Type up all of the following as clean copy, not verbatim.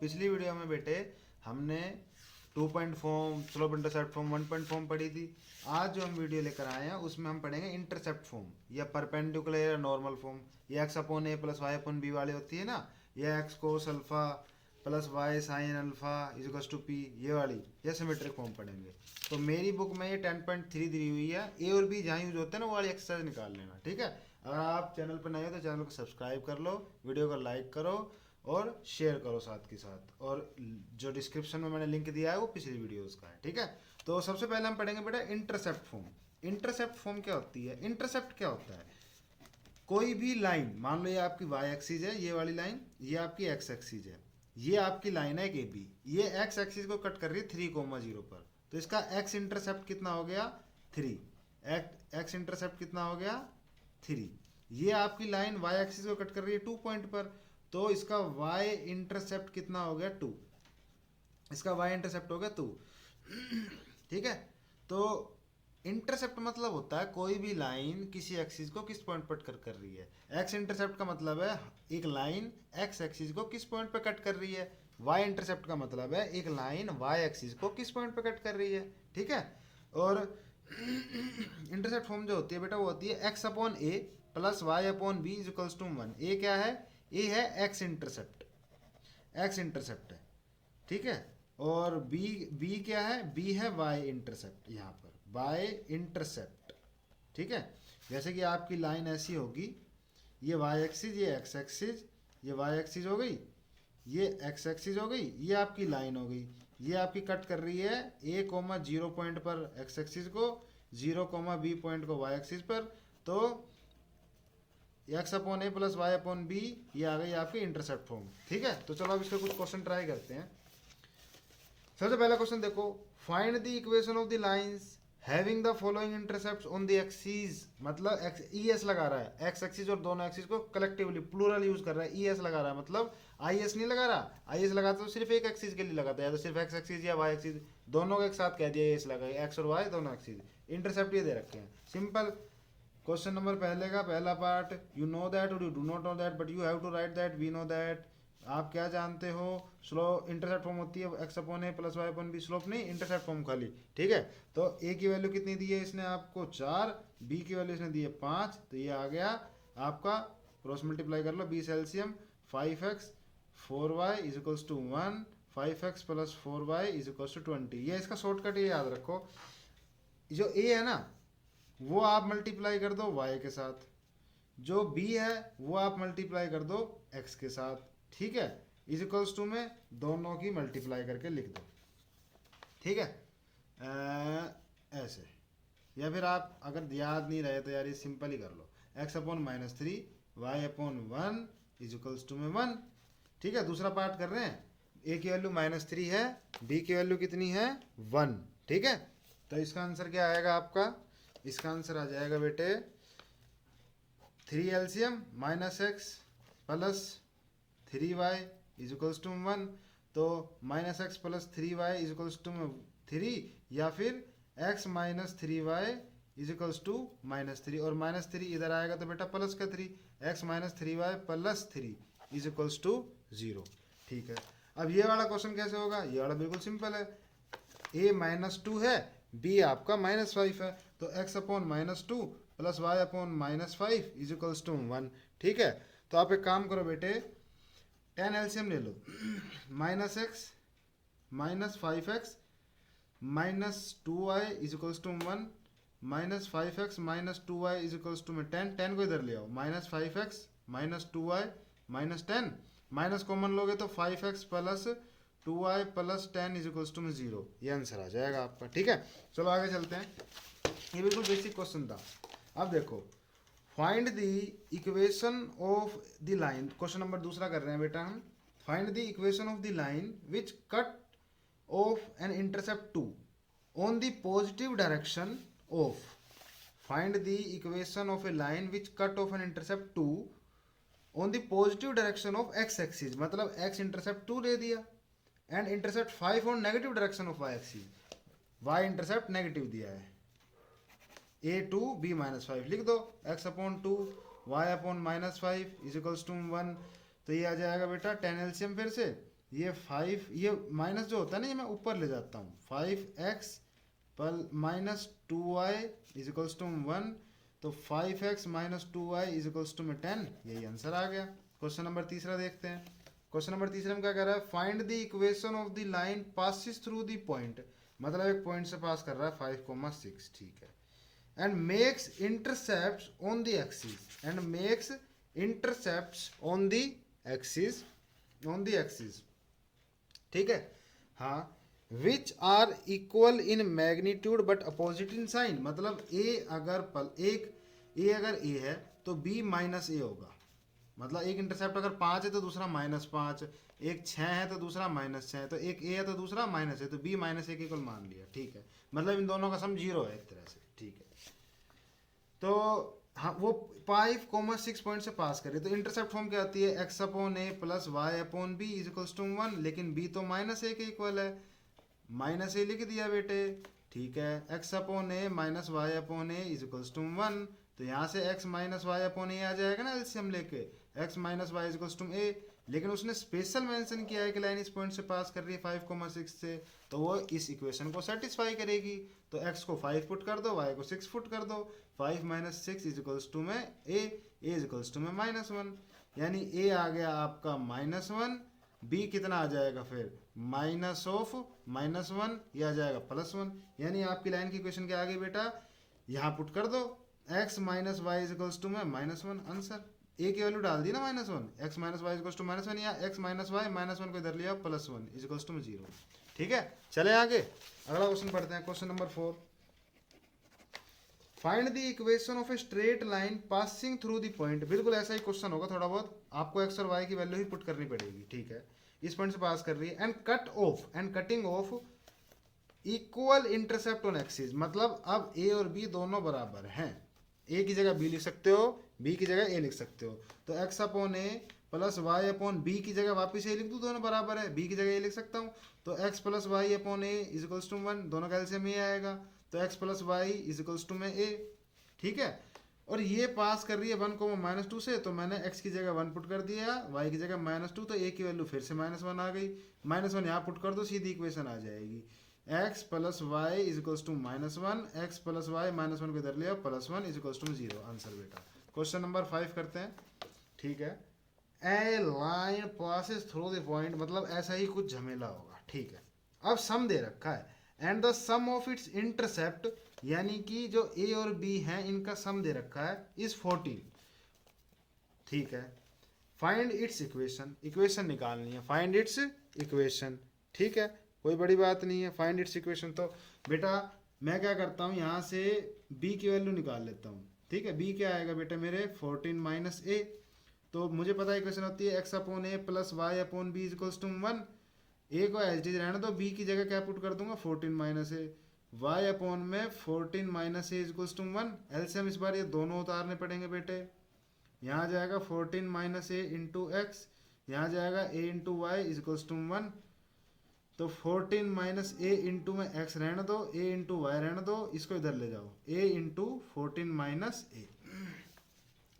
पिछली वीडियो में बेटे हमने 2 point form, slope intercept form, 1 point form पढ़ी थी। आज जो हम वीडियो लेकर आए हैं उसमें हम पढ़ेंगे इंटरसेप्ट फॉर्म या परपेंडिकुलर या नॉर्मल फॉर्म। ये एक्स अपॉन ए प्लस वाई अपॉन बी वाली होती है ना, ये x cos alpha plus y sine alpha is to p, ये वाली या सिमेट्रिक फॉर्म पढ़ेंगे। तो मेरी बुक में ये 10.3 दी हुई है, ए और बी जहाँ यूज होते हैं ना वो वाली एक्सरसाइज निकाल लेना, ठीक है। अगर आप चैनल पर नए हो तो चैनल को सब्सक्राइब कर लो, वीडियो को लाइक करो और शेयर करो साथ के साथ। और जो डिस्क्रिप्शन में मैंने लिंक दिया है वो पिछली वीडियोस का है, ठीक है। तो सबसे पहले हम पढ़ेंगे बेटा इंटरसेप्ट फॉर्म। इंटरसेप्ट फॉर्म क्या होती है? इंटरसेप्ट क्या होता है? कोई भी लाइन, मान लो ये आपकी वाई एक्सिस है, ये वाली लाइन, ये आपकी एक्स एक्सिस है, ये आपकी लाइन है ए बी, ये एक्स एक्सिस को कट कर रही है 3,0 पर। तो इसका एक्स इंटरसेप्ट कितना हो गया? 3। एक्स इंटरसेप्ट कितना हो गया? 3। ये आपकी लाइन वाई एक्सिस को कट कर रही है 2 पॉइंट पर, तो इसका y इंटरसेप्ट कितना हो गया? 2। इसका y इंटरसेप्ट हो गया 2, ठीक है। तो इंटरसेप्ट मतलब होता है कोई भी लाइन किसी एक्सिस को किस पॉइंट पर कट कर रही है। x इंटरसेप्ट का मतलब है एक लाइन x एक्सिस को किस पॉइंट पर कट कर रही है। y इंटरसेप्ट का मतलब है एक लाइन y एक्सिस को किस पॉइंट पर कट कर रही है, ठीक है। और इंटरसेप्ट फॉर्म जो होती है बेटा वो होती है x upon A plus Y upon b is equals to 1। A क्या है? ए है एक्स इंटरसेप्ट, एक्स इंटरसेप्ट है, ठीक है। और बी क्या है? बी है वाई इंटरसेप्ट, यहाँ पर वाई इंटरसेप्ट, ठीक है। जैसे कि आपकी लाइन ऐसी होगी, ये वाई एक्सिस, ये एक्स एक्सिस, ये वाई एक्सिस हो गई, ये एक्स एक्सिस हो गई, ये आपकी लाइन हो गई। ये आपकी कट कर रही है ए कोमा 0 पॉइंट पर एक्स एक्सिस को, 0 कोमा बी पॉइंट को वाई एक्सिस पर। तो एक्स अपॉन ए प्लस वाई अपॉन बी, ये आ गई आपकी इंटरसेप्ट फॉर्म, ठीक है। तो चलो अब इसके कुछ क्वेश्चन ट्राई करते हैं। सबसे पहला क्वेश्चन देखो, find the equation of the lines having the following intercepts on the axis. मतलब एक्स ई एस लगा रहा है, एक्स एक्सिस और दोनों एक्सिस को कलेक्टिवली प्लूरल यूज कर रहा है, ई एस लगा रहा है, मतलब आई एस नहीं लगा रहा। आई एस लगाता तो सिर्फ एक एक्सिस के लिए लगाता है, या तो सिर्फ एक्स एक्सिस या वाई एक्सिस, दोनों को एक साथ कह दिया एस लगा, एक्स और वाई दोनों एक्सिस। इंटरसेप्ट ये दे रखे हैं, सिंपल। क्वेश्चन नंबर पहले का पहला पार्ट, यू नो दैट और you do not know that but you have to write that we know that. आप क्या जानते हो? स्लो इंटरसेप्ट फॉर्म होती है एक्स अपॉन ए plus Y upon B, slope नहीं, इंटरसेप्ट फॉर्म खाली, ठीक है। तो ए की वैल्यू कितनी दी है इसने आपको? 4, बी की वैल्यू इसने दी है 5, तो ये आ गया आपका, क्रॉस मल्टीप्लाई कर लो, 20 LCM 5x 4y is equals to 1, 5x plus 4y is equals to 20। ये इसका शॉर्टकट ये याद रखो, जो ए है ना वो आप मल्टीप्लाई कर दो y के साथ, जो b है वो आप मल्टीप्लाई कर दो x के साथ, ठीक है। इज इक्वल्स टू में दोनों की मल्टीप्लाई करके लिख दो, ठीक है। ऐसे, या फिर आप अगर याद नहीं रहे तो यार ये सिंपल ही कर लो, x upon -3 y upon 1 is equals to में 1, ठीक है। दूसरा पार्ट कर रहे हैं, a की वैल्यू -3 है, b की वैल्यू कितनी है? 1, ठीक है। तो इसका आंसर क्या आएगा आपका? इसका आंसर आ जाएगा बेटे 3 LCM -x plus 3y is equals to 1। तो -x plus 3y is equals to 3, या फिर x minus 3y is equals to -3, और -3 इधर आएगा तो बेटा प्लस का 3, x minus 3y plus 3 is equals to 0, ठीक है। अब ये वाला क्वेश्चन कैसे होगा? ये वाला बिल्कुल सिंपल है, a -2 है, b आपका -5 है, तो x upon -2 plus Y upon -5 is equals to 1, ठीक है। तो आप एक काम करो बेटे, 10 एलसीएम ले लो, -x -5x -2y is equals to 1, -5x -2y is equals to में 10, 10 को इधर ले आओ, -5x -2y -10, माइनस कॉमन लोगे तो 5x plus 2y plus 10 is equals to में 0, ये आंसर आ जाएगा आपका, ठीक है। चलो आगे चलते हैं, ये बिल्कुल बेसिक क्वेश्चन था। अब देखो, find the equation of the line, question number दूसरा कर रहे हैं बेटा हम। Find the equation of the line which cut off an intercept 2 on the positive direction of. Find the equation of a line which cut off an intercept 2 on the positive direction of x axis, मतलब x intercept 2 दे दिया, and intercept 5 on negative direction of y axis, Y intercept negative दिया है, a2 b -5 लिख दो, x upon 2 y upon -5 is equals to 1। तो ये आ जाएगा बेटा 10 एलसीएम, फिर से ये 5, ये माइनस जो होता है ना, ये मैं ऊपर ले जाता हूँ, 5x पर minus 2y is equals to 1, तो 5x minus 2y is equals to में 10, यही आंसर आ गया। क्वेश्चन नंबर तीसरा देखते हैं। क्वेश्चन नंबर तीसरे में क्या कह रहा है, find the equation of the line passes through the point, मतलब एक पॉइंट से पास कर रहा है 5,6, ठीक है, and makes intercepts on the axis, and makes intercepts on the axis, on the axis, ठीक है, हाँ, which are equal in magnitude but opposite in sign, मतलब ए अगर ए अगर ए है तो बी माइनस ए होगा, मतलब एक इंटरसेप्ट अगर 5 है तो दूसरा -5, एक 6 है तो दूसरा -6 है, तो एक ए है तो दूसरा माइनस है, तो बी -1 इक्वल मान लिया, ठीक है, मतलब इन दोनों का सम 0 है एक तरह से, ठीक है। तो हाँ, वो 5,6 पॉइंट से पास करे तो इंटरसेप्ट फॉर्म क्या आती है, x upon A plus Y upon b is equals to 1, लेकिन b तो -a के इक्वल है, -a लिख दिया बेटे, ठीक है, x upon a minus y upon a is equals to 1, तो यहाँ से x minus y upon a आ जाएगा ना एलसीएम लेके, x minus y is equals to a, लेकिन उसने स्पेशल मेंशन किया है कि लाइन इस पॉइंट से पास कर रही है 5,6 से, तो वो इस इक्वेशन को सेटिस्फाई करेगी, तो x को 5 पुट कर दो, y को 6 पुट कर दो, 5 माइनस 6 इज इक्वल्स टू में a इज इक्वल्स टू में -1, यानी a आ गया आपका -1, b कितना आ जाएगा फिर माइनस ऑफ -1, ये आ जाएगा +1, यानी आपकी लाइन की इक्वेशन क्या आ गई बेटा, यहाँ पुट कर दो, x minus y is equals to में -1, आंसर a की वैल्यू डाल दी ना -1, x minus y is equals to -1, या x माइनस वाई -1 को इधर लिया +1 इज इक्वल्स टू में 0, ठीक है। चले आगे, अगला क्वेश्चन पढ़ते हैं, question number 4, find the equation of a straight line passing through the point, बिल्कुल ऐसा ही क्वेश्चन होगा, थोड़ा बहुत आपको x और y की वैल्यू ही पुट करनी पड़ेगी, ठीक है, इस पॉइंट से पास कर रही है, and cut off and cutting of equal intercept on axis, मतलब अब a और b दोनों बराबर हैं, a की जगह b लिख सकते हो, b की जगह a लिख सकते हो, तो x अपॉन ए प्लस वाई अपॉन बी की जगह वापस ए लिख दूँ, दोनों बराबर है, b की जगह a लिख सकता हूँ, तो x plus Y upon a is equals to 1, दोनों का एलसीएम ये आएगा, तो x plus Y is equals to में a, ठीक है, और ये पास कर रही है 1,-2 से, तो मैंने x की जगह 1 पुट कर दिया, y की जगह -2, तो a की वैल्यू फिर से -1 आ गई, -1 यहाँ पुट कर दो, सीधी इक्वेशन आ जाएगी, x plus Y is equals to -1, x plus Y -1 को इधर लिया +1 इज इक्वल्स टू 0, आंसर बेटा। क्वेश्चन नंबर 5 करते हैं, ठीक है, a line passes through the point, मतलब ऐसा ही कुछ झमेला होगा, ठीक है, अब सम दे रखा है, and the sum of its intercept, यानी कि जो a और b हैं इनका सम दे रखा है इस 14, ठीक है, फाइंड इट्स इक्वेशन, इक्वेशन निकालनी है, फाइंड इट्स इक्वेशन, ठीक है, कोई बड़ी बात नहीं है, फाइंड इट्स इक्वेशन, तो बेटा मैं क्या करता हूँ, यहाँ से b की वैल्यू निकाल लेता हूँ, ठीक है, b क्या आएगा बेटा मेरे 14 माइनस a, तो मुझे पता है इक्वेशन होती है x upon A plus Y upon b is equals to 1, a को एज इट रहने दो, b की जगह क्या पुट कर दूंगा 14 माइनस ए, y अपॉन में 14 minus a is equals to 1, LCM इस बार ये दोनों उतारने पड़ेंगे बेटे, यहाँ जाएगा 14 माइनस ए इंटू एक्स, यहाँ जाएगा a into y is equals to 1, तो 14 माइनस ए इंटू में एक्स रहने दो, a इंटू वाई रहने दो, इसको इधर ले जाओ, a इंटू 14 माइनस ए,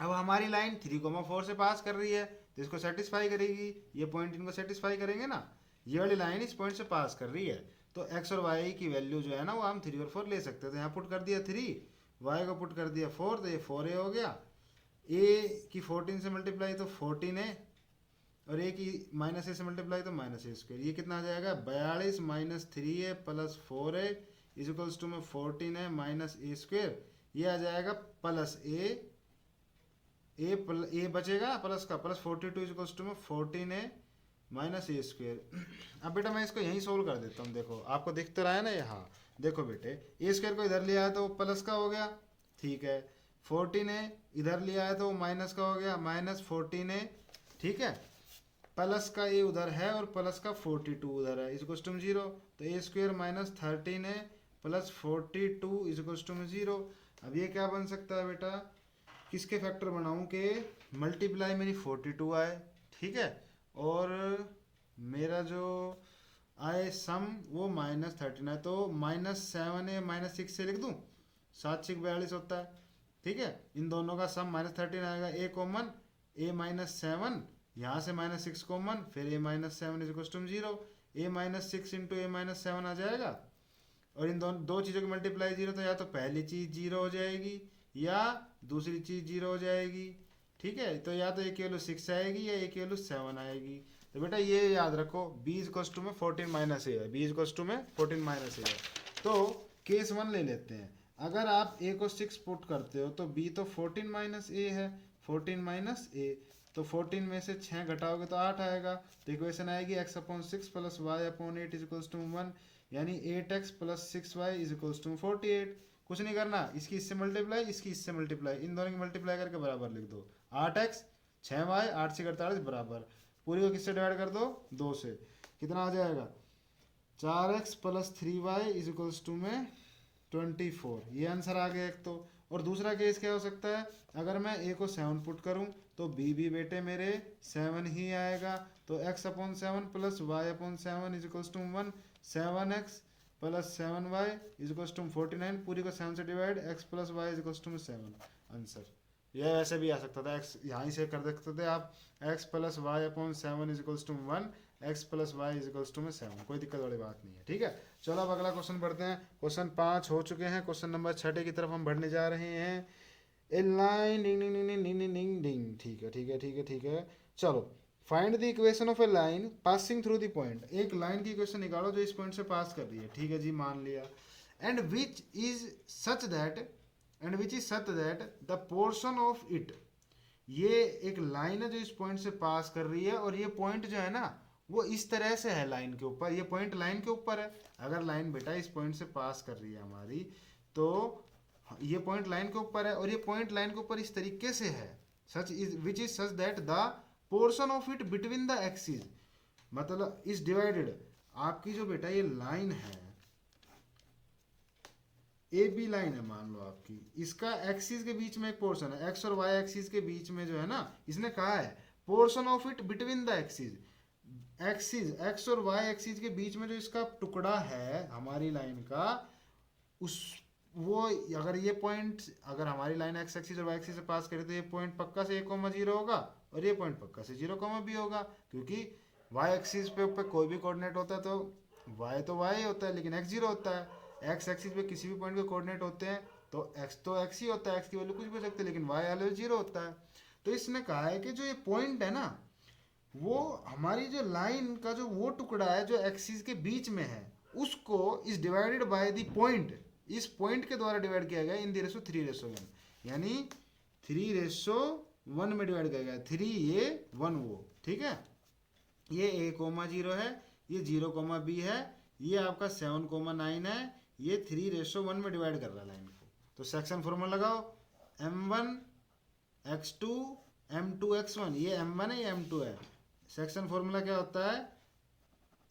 अब हमारी लाइन 3,4 से पास कर रही है, तो इसको सेटिस्फाई करेगी, ये पॉइंट इनको सेटिस्फाई करेंगे ना, ये वाली लाइन इस पॉइंट से पास कर रही है, तो x और y की वैल्यू जो है ना वो हम 3 और 4 ले सकते हैं, तो यहाँ पुट कर दिया 3, y को पुट कर दिया 4, तो ये 4a हो गया, a की 14 से मल्टीप्लाई तो 14a, और a की -a से मल्टीप्लाई तो -a², ये कितना आ जाएगा 42 minus 3a plus 4a is equals to में 14a माइनस a², ये आ जाएगा प्लस a बचेगा प्लस का, प्लस 42 इज इक्वल्स टू में 14a माइनस a²। अब बेटा मैं इसको यहीं सोल्व कर देता हूँ, देखो आपको दिख तो रहा है ना ये, हाँ देखो बेटे a² को इधर लिया है तो प्लस का हो गया, ठीक है, 14a इधर लिया है तो माइनस का हो गया, माइनस 14a, ठीक है, प्लस का a उधर है और प्लस का 42 उधर है, इज इक्वल्स टू 0, तो a² minus 13a plus 42 is equals to 0। अब ये क्या बन सकता है बेटा, किसके फैक्टर बनाऊं कि मल्टीप्लाई मेरी 42 आए, ठीक है, और मेरा जो आए सम वो -13 है, तो -7a -6 से लिख दूं, 7 6 42 होता है, ठीक है, इन दोनों का सम -13 आएगा, a कॉमन a -7 यहाँ से -6 कॉमन, फिर a minus seven is equal to 0, a minus six into a minus seven आ जाएगा। और इन दोनों दो चीज़ों की मल्टीप्लाई 0, तो या तो पहली चीज़ 0 हो जाएगी या दूसरी चीज़ 0 हो जाएगी। ठीक है, तो या तो a की वैल्यू 6 आएगी या a की वैल्यू 7 आएगी। तो बेटा ये याद रखो, b इक्वल टू में 14 माइनस ए है, b इक्वल टू में 14 माइनस ए है। तो केस 1 ले लेते हैं। अगर आप a को 6 पुट करते हो तो b तो 14 माइनस ए है, 14 माइनस ए, तो 14 में से 6 घटाओगे तो 8 आएगा। तो इक्वेशन आएगी x upon 6 plus Y upon 8 is equal to 1, यानी 8x plus 6y is equal to 48। कुछ नहीं करना, इसकी इससे मल्टीप्लाई, इसकी इससे मल्टीप्लाई, इन दोनों की मल्टीप्लाई करके बराबर लिख दो। 8x 6y 8 से 48 बराबर, पूरी को किससे डिवाइड कर दो, 2 से। कितना आ जाएगा, 4x plus 3y is equal to में 24। ये आंसर आ गया एक तो। और दूसरा केस क्या हो सकता है, अगर मैं a को 7 पुट करूं तो b भी बेटे मेरे 7 ही आएगा। तो x upon 7 plus Y upon 7 is equal to 1, 7x plus 7y is equal to 49, पूरी को 7 से divide, x plus Y is equal to 7 answer. यह ऐसे भी आ सकता था, x यहाँ से कर सकते थे आप, x plus Y upon 7 is equal to 1, x plus Y is equal to में 7, कोई दिक्कत वाली बात नहीं है। ठीक है, चलो अब अगला क्वेश्चन पढ़ते हैं। क्वेश्चन 5 हो चुके हैं, क्वेश्चन नंबर 6 की तरफ हम बढ़ने जा रहे हैं। ए लाइन डिंग डिंग डिंग डिंग डिंग डिंग डिंग, ठीक है ठीक है ठीक है ठीक है। चलो, find the equation of a line passing through the point. एक लाइन की इक्वेशन निकालो जो इस पॉइंट से पास कर रही है। ठीक है जी, मान लिया। And which is such that the portion of it, ये एक लाइन है जो इस पॉइंट से पास कर रही है, और ये पॉइंट जो है ना वो इस तरह से है लाइन के ऊपर, ये पॉइंट लाइन के ऊपर है। अगर लाइन बेटा इस पॉइंट से पास कर रही है हमारी, तो ये पॉइंट लाइन के ऊपर है, और ये पॉइंट लाइन के ऊपर इस तरीके से है, such is which is such that the portion of it between the axis, मतलब इज डिवाइडेड। आपकी जो बेटा ये लाइन है, ए बी लाइन है मान लो आपकी, इसका एक्सिस के बीच में एक पोर्शन है, एक्स और वाई एक्सिस के बीच में जो है ना, इसने कहा है portion of it between the axis, axis x और वाई एक्सिस के बीच में जो इसका टुकड़ा है हमारी लाइन का, उस वो अगर ये पॉइंट, अगर हमारी लाइन एक्स एक्सिस और वाई एक्सिस से पास करे तो ये पॉइंट पक्का से 1,0 होगा, और ये पॉइंट पक्का से 0,b होगा, क्योंकि वाई एक्सिस पे कोई भी कोऑर्डिनेट होता है तो वाई तो वाई होता है, लेकिन x 0 होता है। एक्स एक्सिस पे किसी भी पॉइंट के कोऑर्डिनेट होते हैं तो x ही होता है, x की वैल्यू कुछ भी हो सकती है, लेकिन y वैल्यू 0 होता है। तो इसने कहा है कि जो ये पॉइंट है ना, वो हमारी जो लाइन का जो वो टुकड़ा है जो एक्सिस के बीच में है, उसको is divided by the point, इस पॉइंट के द्वारा डिवाइड किया गया इन द रेशो 3:1, यानी 3:1 में डिवाइड किया गया, 3 ये 1 वो। ठीक है, ये a,0 है, ये 0,b है, ये आपका 7,9 है, ये 3:1 में डिवाइड कर रहा है लाइन को। तो सेक्शन फॉर्मूला लगाओ, m1x2 m2x1, ये m1 है ये m2 है। सेक्शन फॉर्मूला क्या होता है,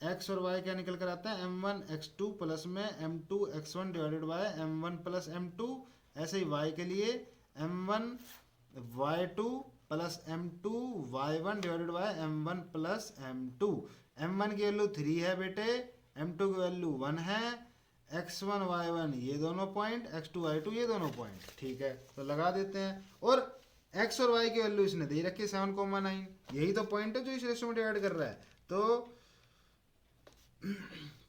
x और y क्या निकल कर आता है, m1x2 प्लस में m2x1 divided by m1 plus m2। ऐसे ही y के लिए m1y2 plus m2y1 divided by m1 plus m2। m1 की वैल्यू 3 है बेटे, m2 की वैल्यू 1 है, x1 y1 ये दोनों पॉइंट, x2 y2 ये दोनों पॉइंट। ठीक है, तो लगा देते हैं। और x और y की वैल्यू इसने दे रखी है 7,9, यही तो पॉइंट है जो इस रेशो में डिवाइड कर रहा है। तो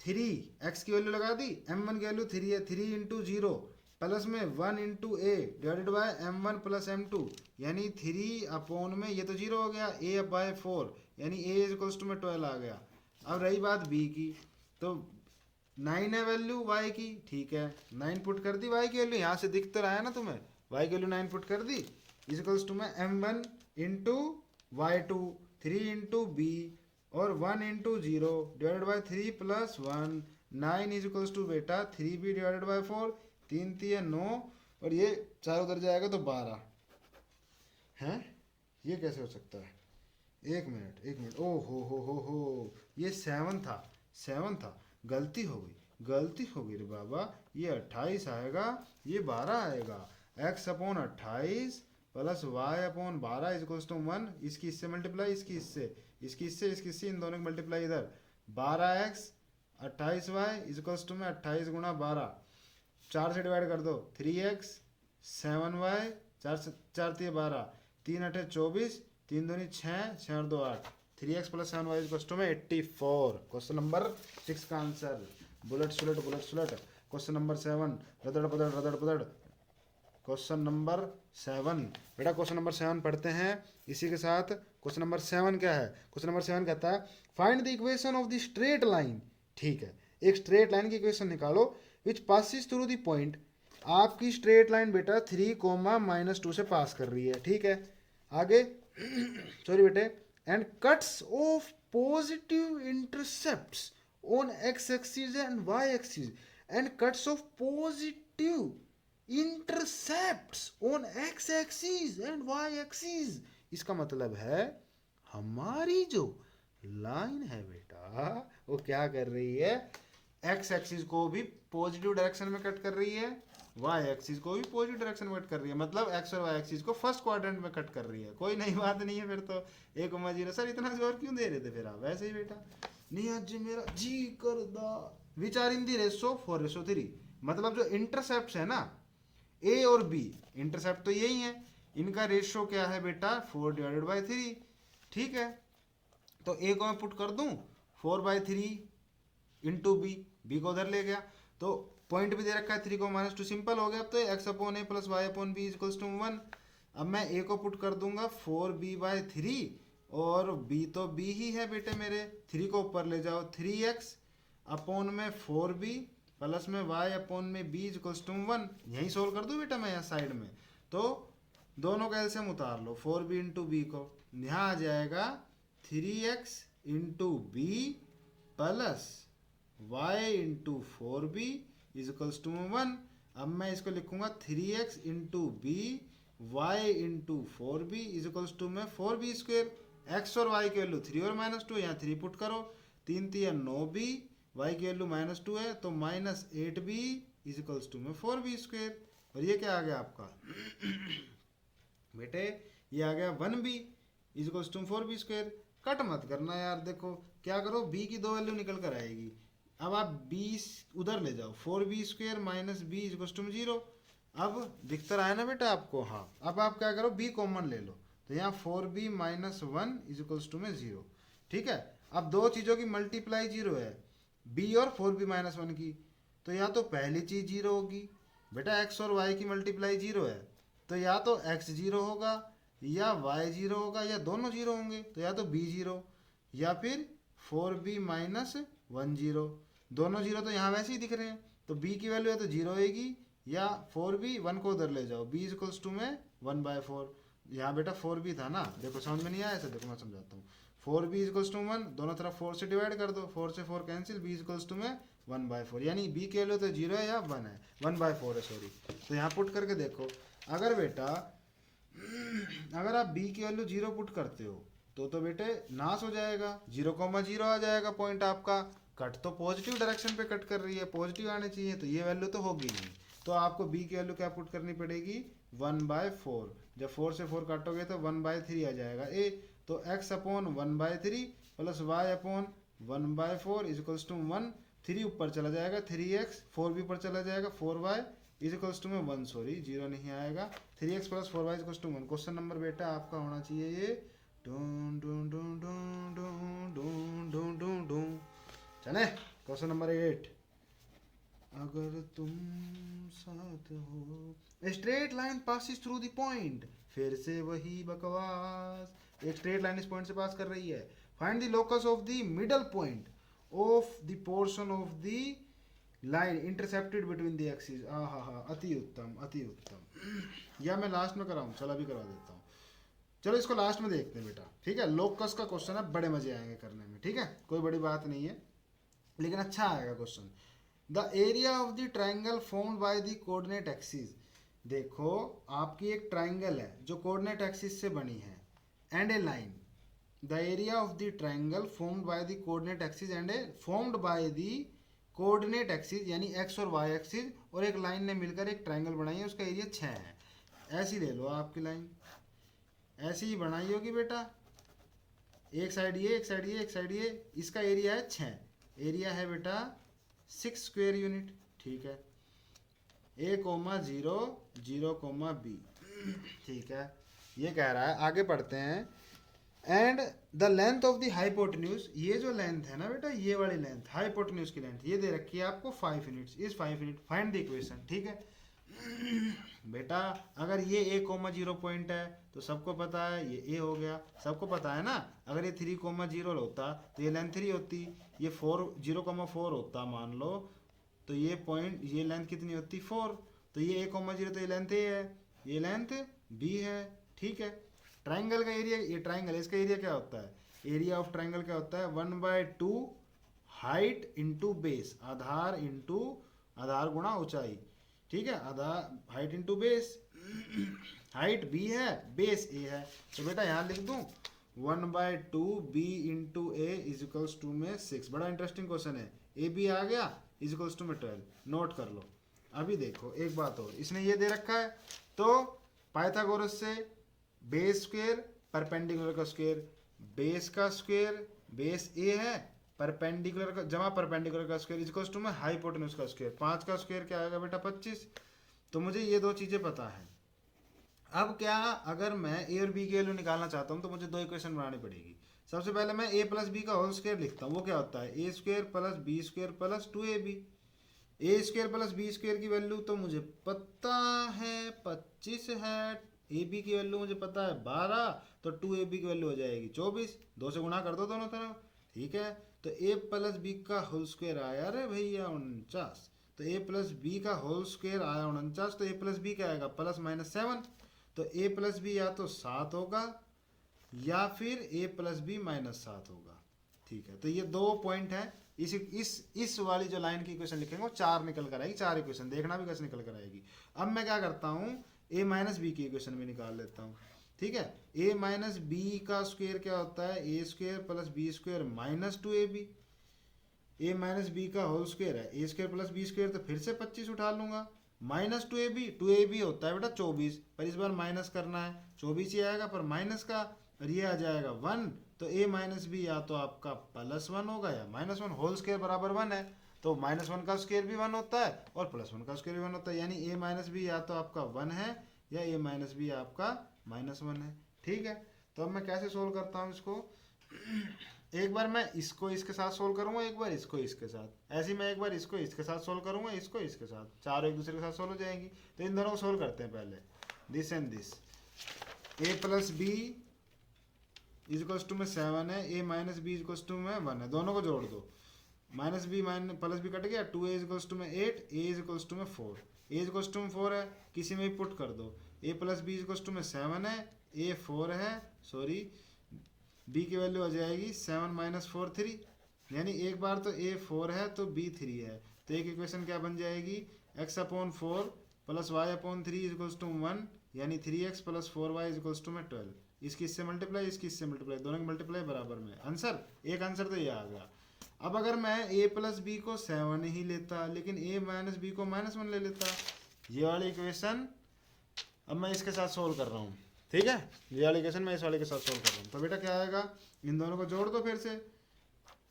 3 x की वैल्यू लगा दी, m1 की वैल्यू 3 है, 3 इंटू 0 प्लस में 1 into A divided by m1 plus m2, यानी 3 अपॉन में ये तो 0 हो गया, a बाय 4, यानी a इज इक्वल्स टू में 12 आ गया। अब रही बात b की, तो 9 है वैल्यू y की। ठीक है, 9 पुट कर दी y की वैल्यू, यहाँ से दिख तो रहा है ना तुम्हें, y की वैल्यू 9 पुट कर दी, इज इक्वल्स टू में m1 into y2, 3 into b और 1 into 0 divided by 3 plus 1, 9 is equals to बेटा 3b डिवाइडेड बाय 4, 3 3 9, और ये 4 उधर जाएगा तो 12 है। ये कैसे हो सकता है, एक मिनट, ओ हो, ये 7 था, गलती हो गई रे बाबा, ये 28 आएगा, ये 12 आएगा। x upon 28 plus y upon 12 is equals to 1, इसकी इससे मल्टीप्लाई, इसकी इससे, इन दोनों की मल्टीप्लाई इधर, 12x 28y is equals to में 28 गुणा 12, 4 से डिवाइड कर दो, 3x 7y, 4 3 12, 3 8 24, 3 दूनी 6, 6 और 2 8, 3x plus 7y equals to में 84। क्वेश्चन नंबर 6 का आंसर। बुलेट सुलट। Question number 7, रदड़ पदड़। क्वेश्चन नंबर 7 बेटा, क्वेश्चन नंबर 7 पढ़ते हैं इसी के साथ। क्वेश्चन नंबर 7 क्या है? क्वेश्चन नंबर 7 कहता है find the equation of the straight line. ठीक है, एक स्ट्रेट लाइन की इक्वेशन निकालो which passes through the point. आपकी स्ट्रेट लाइन बेटा 3, -2 से पास कर रही है। ठीक है, आगे सॉरी बेटे, and cuts of positive intercepts on x axis and y axis and cuts of positive intercepts on x axis and y axis. इसका मतलब है हमारी जो लाइन है बेटा वो क्या कर रही है, x एक्सिस को भी पॉजिटिव डायरेक्शन में कट कर रही है, y एक्सिस को भी पॉजिटिव डायरेक्शन में कट कर रही है। मतलब x और y एक्सिस को फर्स्ट क्वाड्रेंट में कट कर रही है। कोई नई बात नहीं है फिर तो। 1,0 सर इतना जोर क्यों दे रहे थे फिर आप? वैसे ही बेटा, नहीं आज मेरा जी कर दा विचार इन दी रेशो 4:3। मतलब जो इंटरसेप्ट है ना ए और बी, इंटरसेप्ट तो यही है, इनका रेशियो क्या है बेटा 4/3। ठीक है, तो ए को मैं पुट कर दूं 4/3 इंटू बी को उधर ले गया, तो पॉइंट भी दे रखा है 3, -2 सिंपल हो गया। अब तो x/a plus y/b equals to 1। अब मैं ए को पुट कर दूंगा 4b/3 और b तो b ही है बेटे मेरे, 3 को ऊपर ले जाओ 3x अपॉन में 4b प्लस में y अपॉन में b इक्वल्स टू 1। यही सोल्व कर दूं बेटा मैं यहाँ साइड में, तो दोनों का एलसीएम उतार लो 4b इंटू बी को, यहाँ आ जाएगा 3x into b plus y into 4b equals to 1। अब मैं इसको लिखूंगा 3x into b y into 4b equals to में 4b स्क्वेयर। x और y की वैल्यू 3 और -2, यहाँ 3 पुट करो, 3 3 9b, y की वैल्यू -2 है तो -8b इक्वल्स टू में 4b स्क्वेयर। और ये क्या आ गया आपका बेटे, ये आ गया 1b equals to 4b square. Cut मत करना यार, देखो क्या करो, b की 2 वैल्यू निकल कर आएगी। अब आप 20 उधर ले जाओ, 4b square minus b equals to 0। अब दिखता रहा है ना बेटा आपको? हाँ, अब आप क्या करो, b कॉमन ले लो, तो यहाँ 4b माइनस 1 इक्वल्स टू में 0। ठीक है, अब दो चीज़ों की मल्टीप्लाई 0 है, b और 4b माइनस 1 की, तो या तो पहली चीज़ 0 होगी बेटा, x और y की मल्टीप्लाई 0 है, तो या तो x 0 होगा या y 0 होगा या दोनों 0 होंगे, तो या तो b 0 या फिर 4b माइनस 1 0। दोनों 0 तो यहाँ वैसे ही दिख रहे हैं, तो b की वैल्यू या तो 0 होगी या 4b, 1 को उधर ले जाओ, b इक्वल्स टू में 1/4। यहाँ बेटा 4b था ना, देखो समझ में नहीं आया ऐसे, देखो मैं समझाता हूँ। 4b इक्वल्स टू 1, दोनों तरफ 4 से डिवाइड कर दो, 4 से 4 कैंसिल, b इक्वल्स टू में 1/4, यानी b की वैल्यू तो 0 है या 1 है, 1/4 है सॉरी। तो यहाँ पुट करके देखो, अगर बेटा अगर आप b की वैल्यू 0 पुट करते हो तो बेटे नाश हो जाएगा, 0,0 आ जाएगा पॉइंट आपका। कट तो पॉजिटिव डायरेक्शन पे कट कर रही है, पॉजिटिव आने चाहिए, तो ये वैल्यू तो होगी नहीं, तो आपको b की वैल्यू क्या पुट करनी पड़ेगी 1/4। जब 4 से 4 काटोगे तो 1/3 आ जाएगा a, तो x upon 1/3 plus y upon 1/4 equals to 1। 3 ऊपर चला जाएगा 3x, 4 भी ऊपर चला जाएगा 4y इक्वल्स टू में 1, सॉरी 0 नहीं आएगा, 3x plus 4y equals to 1। Question number बेटा आपका होना चाहिए ये डूं डूं डूं डूं डूं डूं डूं डूं डूं। चले क्वेश्चन नंबर 8, अगर तुम साथ हो, straight line passes through the point. फिर से वही बकवास, एक स्ट्रेट लाइन इस पॉइंट से पास कर रही है। Find the locus of the middle point of the portion of the line intercepted between the axis. हाँ, अति उत्तम अति उत्तम। या मैं लास्ट में कराऊं? चलो अभी करवा देता हूँ, चलो इसको लास्ट में देखते हैं बेटा। ठीक है, लोकस का क्वेश्चन है, बड़े मजे आएंगे करने में। ठीक है, कोई बड़ी बात नहीं है लेकिन अच्छा आएगा question. The area of the triangle formed by the coordinate axis. देखो आपकी एक ट्राइंगल है जो कोऑर्डिनेट एक्सिस से बनी है, and A line. The area of the triangle formed by the coordinate axis and A formed by the coordinate axis, यानी x और y एक्सिस और एक लाइन ने मिलकर एक ट्राइंगल बनाई है, उसका एरिया 6 है। ऐसी ले लो आपकी लाइन, ऐसी ही बनाई होगी बेटा, एक साइड ये एक साइड ये एक साइड ये, इसका एरिया है 6, एरिया है बेटा 6 स्क्वायर यूनिट। ठीक है, a,0, 0,b। ठीक है, ये कह रहा है, आगे पढ़ते हैं and the length of the hypotenuse, ये जो लेंथ है ना बेटा, ये वाली लेंथ हाइपोटेन्यूज की लेंथ ये दे रखी है आपको 5 units, is 5 unit, find the equation. ठीक है बेटा, अगर ये ए कोमा 0 पॉइंट है तो सबको पता है ये ए हो गया, सबको पता है ना। अगर ये 3 कोमा 0 होता तो ये लेंथ 3 होती, ये 4 0,4 होता मान लो, तो ये पॉइंट ये लेंथ कितनी होती 4, तो ये ए कोमा 0 तो ये लेंथ ए है, ये लेंथ बी है। ठीक है, ट्राइंगल का एरिया, ये ट्राइंगल इसका एरिया क्या होता है, एरिया ऑफ ट्राइंगल क्या होता है 1/2 हाइट इंटू बेस, आधार इंटू आधार गुणा ऊंचाई। ठीक है, आधार height into base, height B है बेस ए है, तो बेटा यहाँ लिख दूं 1/2 B into A is equals to में 6। बड़ा इंटरेस्टिंग क्वेश्चन है, ए बी आ गया इज इक्वल्स टू में 12, नोट कर लो। अभी देखो एक बात और, इसने ये दे रखा है तो पाइथागोरस से बेस स्क्वेयर परपेंडिकुलर का स्क्वेयर, बेस का स्क्वेयर बेस ए है, परपेंडिकुलर का जमा परपेंडिकुलर का स्क्वायर इक्वल्स टू में हाइपोटेन्यूज का स्क्वायर, 5 का स्क्वायर क्या आएगा बेटा 25। तो मुझे ये दो चीजें पता है। अब क्या, अगर मैं ए और बी की वैल्यू निकालना चाहता हूँ तो मुझे दो इक्वेशन बनानी पड़ेगी। सबसे पहले मैं ए प्लस बी का होल स्क्वायर लिखता हूँ, वो क्या होता है A square plus B square plus 2ab। A square plus B square की वैल्यू तो मुझे पता है 25 है, ए बी की वैल्यू मुझे पता है 12, तो 2ab की वैल्यू हो जाएगी 24, 2 से गुणा कर दो दोनों तरफ। ठीक है, तो ए प्लस बी का होल स्क्वायर आया रे भैया 49, तो ए प्लस बी का होल स्क्वायर आया 49, तो ए प्लस बी क्या आएगा प्लस माइनस 7, तो ए प्लस बी या तो 7 होगा या फिर ए प्लस बी माइनस 7 होगा। ठीक है, तो ये दो पॉइंट है, इस वाली जो लाइन की इक्वेशन लिखेंगे वो 4 निकल कर आएगी, 4 इक्वेशन देखना भी कैसे निकल कर आएगी। अब मैं क्या करता हूँ, ए माइनस बी की इक्वेशन भी निकाल लेता हूँ। ठीक है, ए माइनस बी का स्क्वायर क्या होता है A square plus B square minus 2ab, A minus B का होल स्क्वायर है A square plus B square, तो फिर से 25 उठा लूंगा, माइनस 2ab होता है बेटा 24, पर इस बार माइनस करना है, 24 ही आएगा पर माइनस का, और ये आ जाएगा 1, तो ए माइनस बी या तो आपका +1 होगा या -1, होल स्क्वायर बराबर 1 है, तो -1 का स्क्वायर भी 1 होता है और +1 का स्क्वायर भी 1 होता है, यानी ए माइनस बी या तो आपका 1 है या ए माइनस बी आपका -1 है। ठीक है, तो अब मैं कैसे सोल्व करता हूँ इसको, एक बार मैं इसको इसके साथ सोल्व करूंगा, एक बार इसको इसके साथ, ऐसे ही मैं एक बार इसको इसके साथ सोल्व करूंगा, इसको इसके साथ, चारों एक दूसरे के साथ सोल्व हो जाएंगी। तो इन दोनों को सोल्व करते हैं पहले, this and this, a plus b equals to में 7 है, ए माइनस बी इजिकल्स टू में 1 है, दोनों को जोड़ दो, minus b plus b cut गया, 2a इजिकल्स टू में 8, ए इजिकल्स टू में 4, ए इजिकल्स टू में 4 है, किसी में भी पुट कर दो, ए प्लस बी इजिकल्स टू में 7 है, ए 4 है, सॉरी b की वैल्यू आ जाएगी 7 माइनस 4 3, यानी एक बार तो a 4 है तो b 3 है, तो एक इक्वेशन क्या बन जाएगी x/4 plus y/3 equals to 1, यानी 3x plus 4y equals to में 12, इसकी इससे मल्टीप्लाई इसकी इससे मल्टीप्लाई, दोनों की मल्टीप्लाई बराबर में आंसर, एक आंसर तो ये आ गया। अब अगर मैं a प्लस बी को 7 ही लेता लेकिन a माइनस बी को -1 ले लेता, ये वाली इक्वेशन अब मैं इसके साथ सोल्व कर रहा हूँ। ठीक है, ये वाली इक्वेशन मैं इस वाले के साथ सोल्व कर रहा हूँ, तो बेटा क्या आएगा, इन दोनों को जोड़ दो, फिर से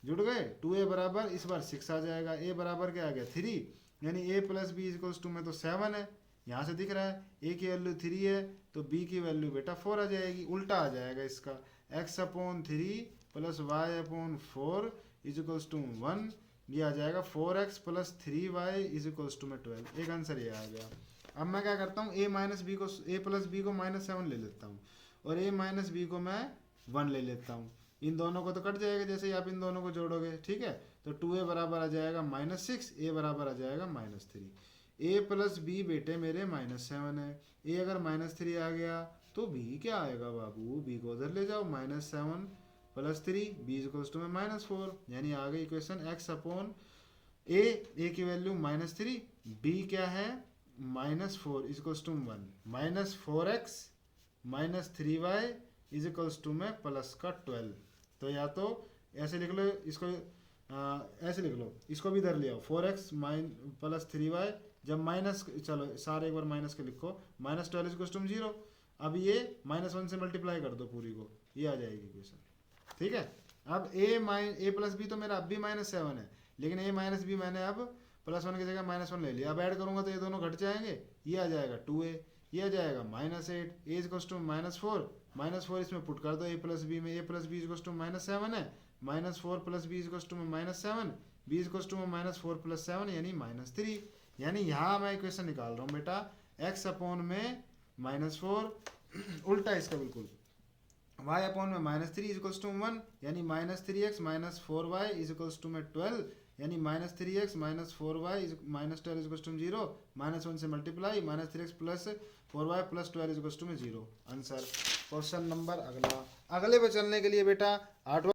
जुड़ गए, 2a बराबर इस बार 6 आ जाएगा, a बराबर क्या आ गया 3, यानी a plus b equals to में तो 7 है, यहाँ से दिख रहा है a की वैल्यू 3 है तो b की वैल्यू बेटा 4 आ जाएगी, उल्टा आ जाएगा इसका, x/3 plus y/4 equals to 1, ये आ जाएगा 4x plus 3y equals to में 12, एक आंसर ये आ गया। अब मैं क्या करता हूँ, a प्लस बी को -7 ले लेता हूँ और a माइनस बी को मैं 1 ले लेता हूँ, इन दोनों को तो कट जाएगा जैसे ही आप इन दोनों को जोड़ोगे। ठीक है, तो 2a बराबर आ जाएगा -6, a बराबर आ जाएगा -3, a प्लस बी बेटे मेरे -7 है, a अगर -3 आ गया तो b क्या आएगा बाबू, b को उधर ले जाओ, -7 प्लस 3 b इक्वल्स टू में -4, यानी आ गई इक्वेशन x/a की वैल्यू -3, b क्या है -4 equals to 1, -4x -3y equals to में प्लस का 12, तो या तो ऐसे लिख लो इसको, ऐसे लिख लो, इसको भी इधर ले आओ, 4x प्लस 3y, जब माइनस, चलो सारे एक बार माइनस के लिखो, -12 इक्वल्स टू 0, अब ये -1 से मल्टीप्लाई कर दो पूरी को, ये आ जाएगी इक्वेशन। ठीक है, अब a प्लस बी तो मेरा अब भी -7 है, लेकिन a माइनस बी मैंने अब +1 की जगह -1 ले लिया, अब ऐड करूंगा तो ये दोनों घट जाएंगे, ये आ जाएगा 2a, ये आ जाएगा -8, a इक्वल्स टू -4, -4 इसमें पुट कर दो a प्लस बी में, a plus b is to -7 है, -4 plus b is to -7, b is to -4 plus 7 यानी -3। यानी यहाँ मैं इक्वेशन निकाल रहा हूँ बेटा x अपॉन में -4 उल्टा इसका बिल्कुल, y अपॉन में -3 इज टू 1 यानी -3x -4y इज टू में 12 यानी -3x -4y -12 इज टू 0, -1 से multiply -3x plus 4y plus 12 is to में 0। आंसर। क्वेश्चन नंबर अगला, अगले पे चलने के लिए बेटा 8वां